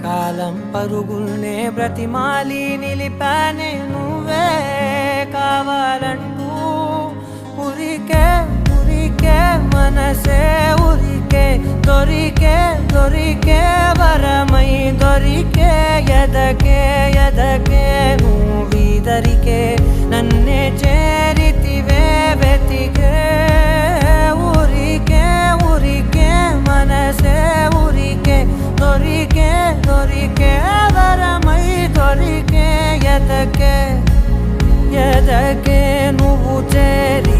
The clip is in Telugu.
కాలం పరుగుల్నే బ్రతిమాలి నిలిపానే నువ్వే కావాలంటూ ఉరికే ఉరికే మనసే ఉరికే దొరికే దొరికే వరమై దొరికే ఎదకే ఎదకే నువ్వీదరికే నన్నే చేరితివే వెతికే ఊరికే ఊరికే మనసే ఊరికే దొరికే దొరికే వరమై దొరికే ఎదకే ఎదకే నువ్వు చేరి